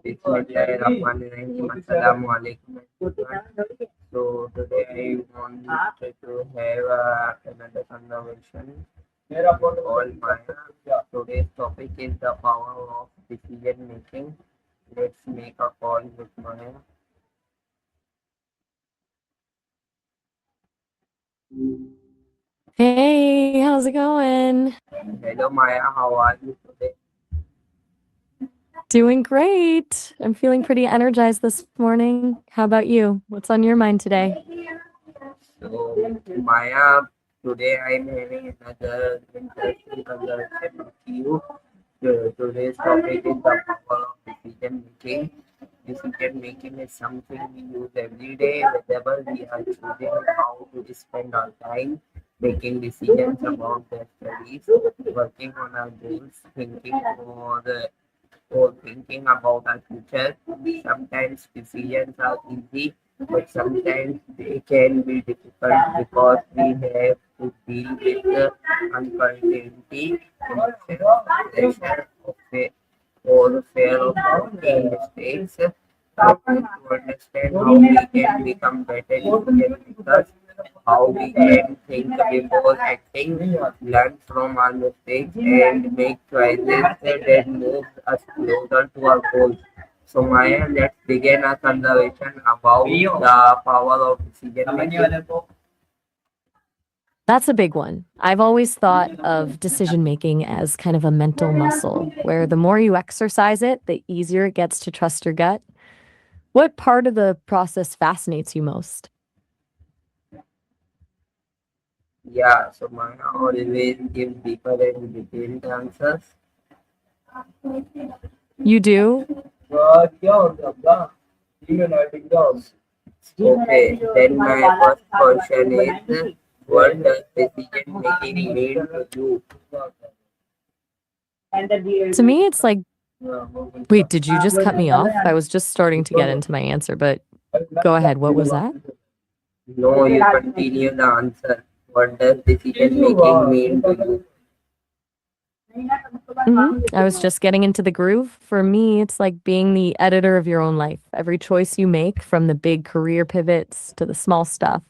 Bismillahirrahmanirrahim. Assalamualaikum everyone. So today I wanted to have another conversation with all Maya. Today's topic is the power of decision making. Let's make a call with Maya. Hey, how's it going? Hello Maya, how are you today? Doing great. I'm feeling pretty energized this morning. How about you? What's on your mind today? So Maya, today I'm having another interesting conversation with you. Today's topic is the power of decision making. Decision making is something we use every day, whenever we are choosing how to spend our time, making decisions about their studies, working on our goals, thinking or thinking about our future. Sometimes decisions are easy, but sometimes they can be difficult because we have to deal with the uncertainty, pressure of it, or fear of making mistakes. To understand how we can become better decision makers, how we can think before acting, learn from our mistakes, and make choices that move us closer to our goals. So, Maya, let's begin our conversation about the power of decision making. That's a big one. I've always thought of decision making as kind of a mental muscle, where the more you exercise it, the easier it gets to trust your gut. What part of the process fascinates you most? Yeah, so Maya always gives deeper and detailed answers. You do? Okay, then my first question is, what does decision making mean to you? To me, it's like, wait, did you just cut me off? I was just starting to get into my answer, but go ahead. What was that? No, you continue the answer. What does decision making mean to you? I was just getting into the groove. For me, it's like being the editor of your own life. Every choice you make, from the big career pivots to the small stuff,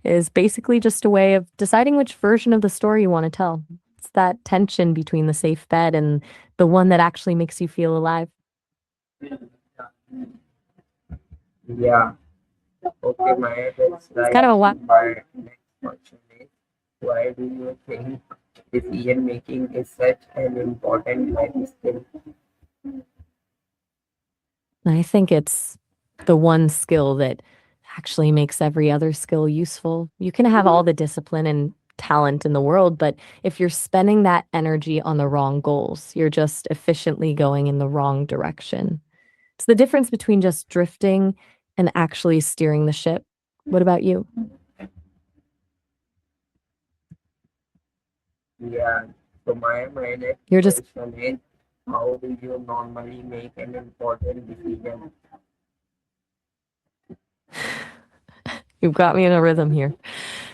is basically just a way of deciding which version of the story you want to tell. It's that tension between the safe bet and the one that actually makes you feel alive. Yeah, okay, Maya, that's It's right. kind of a what? My next question is, why do you think decision making is such an important life skill? I think it's the one skill that actually makes every other skill useful. You can have all the discipline and talent in the world, but if you're spending that energy on the wrong goals, you're just efficiently going in the wrong direction. It's the difference between just drifting and actually steering the ship. What about you? Yeah, so my next You're just question is, how do you normally make an important decision? You've got me in a rhythm here.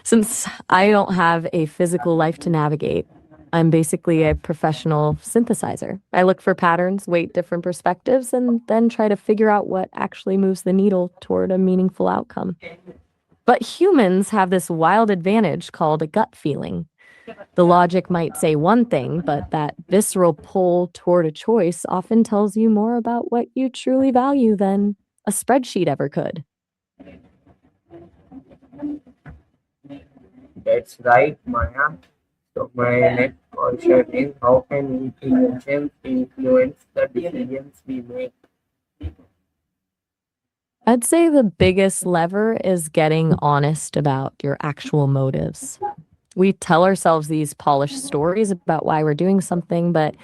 Since I don't have a physical life to navigate, I'm basically a professional synthesizer. I look for patterns, weight different perspectives, and then try to figure out what actually moves the needle toward a meaningful outcome. But humans have this wild advantage called a gut feeling. The logic might say one thing, but that visceral pull toward a choice often tells you more about what you truly value than a spreadsheet ever could. That's right, Maya. So my next question is, how can emotions influence the decisions we make? I'd say the biggest lever is getting honest about your actual motives. We tell ourselves these polished stories about why we're doing something, but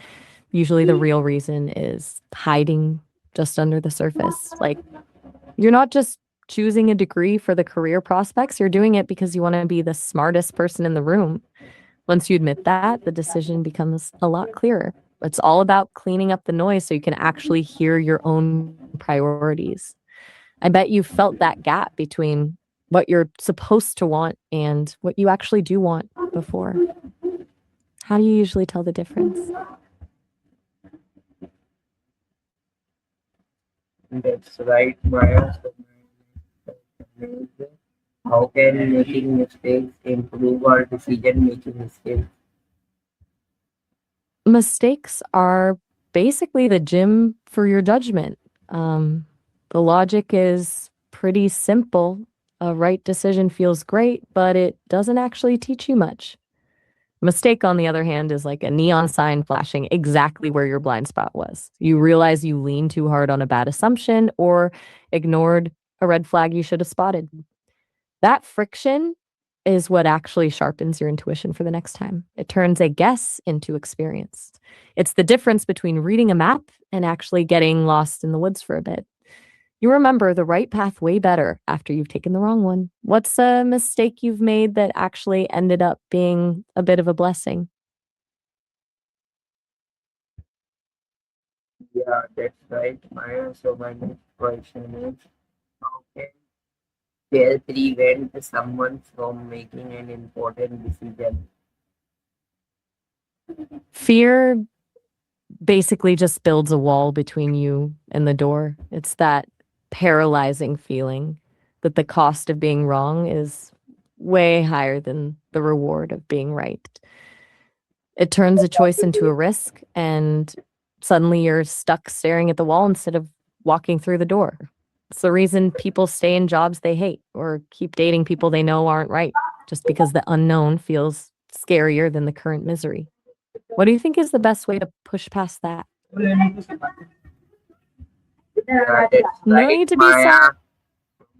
usually the real reason is hiding just under the surface. Like, you're not just choosing a degree for the career prospects, you're doing it because you want to be the smartest person in the room. Once you admit that, the decision becomes a lot clearer. It's all about cleaning up the noise so you can actually hear your own priorities. I bet you felt that gap between what you're supposed to want and what you actually do want before. How do you usually tell the difference? That's right, Maya. So my question is, how can making mistakes improve our decision making skills? Mistakes are basically the gym for your judgment. The logic is pretty simple. A right decision feels great, but it doesn't actually teach you much. Mistake, on the other hand, is like a neon sign flashing exactly where your blind spot was. You realize you leaned too hard on a bad assumption or ignored a red flag you should have spotted. That friction is what actually sharpens your intuition for the next time. It turns a guess into experience. It's the difference between reading a map and actually getting lost in the woods for a bit. You remember the right path way better after you've taken the wrong one. What's a mistake you've made that actually ended up being a bit of a blessing? Yeah, that's right, Maya. So my next question is, how can fear prevent someone from making an important decision? Fear basically just builds a wall between you and the door. It's that paralyzing feeling that the cost of being wrong is way higher than the reward of being right. It turns a choice into a risk, and suddenly you're stuck staring at the wall instead of walking through the door. It's the reason people stay in jobs they hate or keep dating people they know aren't right, just because the unknown feels scarier than the current misery. What do you think is the best way to push past that? Yeah, that's No right, need to be sad.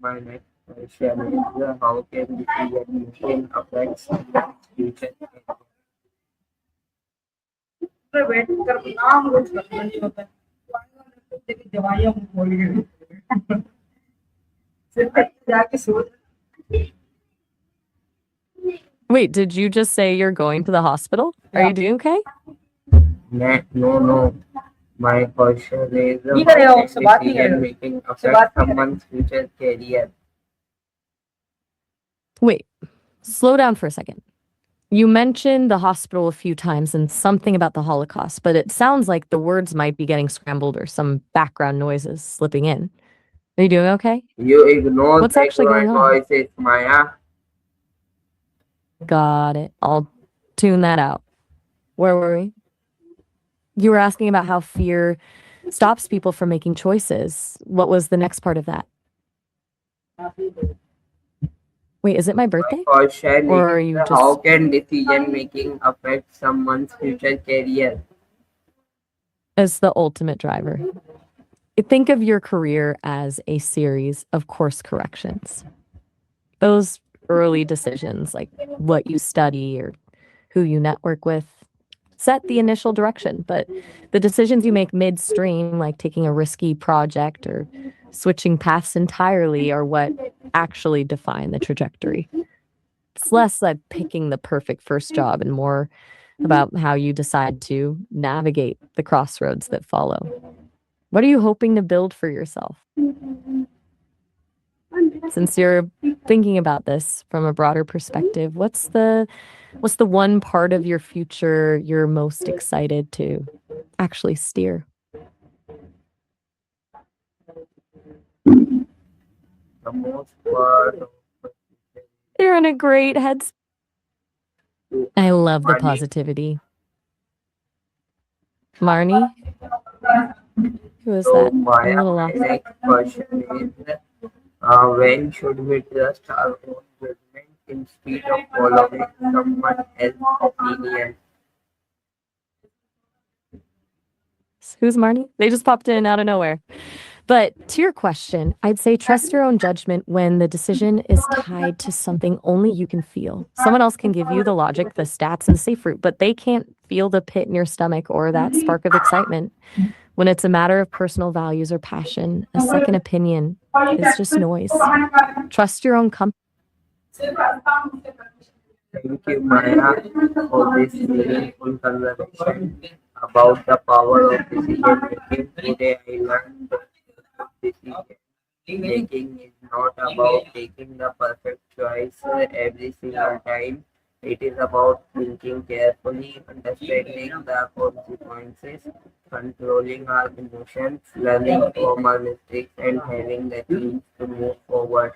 Maya. My next question is, how can decision making affect someone's future? Wait, did you just say you're going to the hospital? Are you doing okay? No, no. My question is, how can decision making affect someone's future career? Wait, slow down for a second. You mentioned the hospital a few times and something about the Holocaust, but it sounds like the words might be getting scrambled or some background noises slipping in. Are you doing okay? You ignore What's actually going background on? voices, Maya. Got it. I'll tune that out. Where were we? You were asking about how fear stops people from making choices. What was the next part of that? Wait, is it my My birthday? question Or are is, you how just can decision making affect someone's future career? as the ultimate driver? Think of your career as a series of course corrections. Those early decisions, like what you study or who you network with, set the initial direction. But the decisions you make midstream, like taking a risky project or switching paths entirely, are what actually define the trajectory. It's less like picking the perfect first job and more about how you decide to navigate the crossroads that follow. What are you hoping to build for yourself? Since you're thinking about this from a broader perspective, what's the one part of your future you're most excited to actually steer? The most part of You're in a great headspace. I love the money. positivity. Marnie, who is So, that? I'm a Maya, little my lost. next question is, when should we trust our own judgment instead of following someone else's opinion? Who's Marnie? They just popped in out of nowhere. But to your question, I'd say trust your own judgment when the decision is tied to something only you can feel. Someone else can give you the logic, the stats, and the safe route, but they can't feel the pit in your stomach or that spark of excitement. When it's a matter of personal values or passion, a second opinion is just noise. Trust your own compass. Thank you, Maya, for this meaningful conversation about the power of decision making. Today, I learned that decision making is not about taking the perfect choice every single time. It is about thinking carefully, understanding the consequences, controlling our emotions, learning from our mistakes, and having the tools to move forward.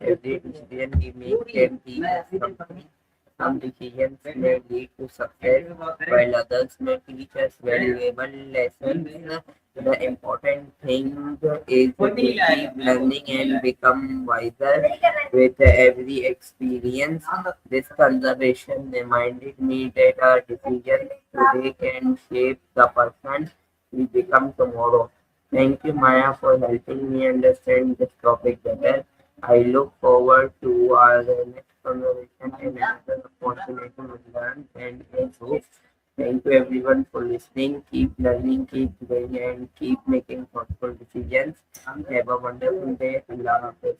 Every decision we make can teach us something. Some decisions may lead to success, while others may teach us valuable lessons. The important thing is to keep learning and become wiser with every experience. This conservation reminded me that our decisions today can shape the person we become tomorrow. Thank you, Maya, for helping me understand this topic better. I look forward to our next conversation and another opportunity to learn and improve. Thank you everyone for listening. Keep learning, keep growing, and keep making thoughtful decisions. Have a wonderful day. Allah Hafiz.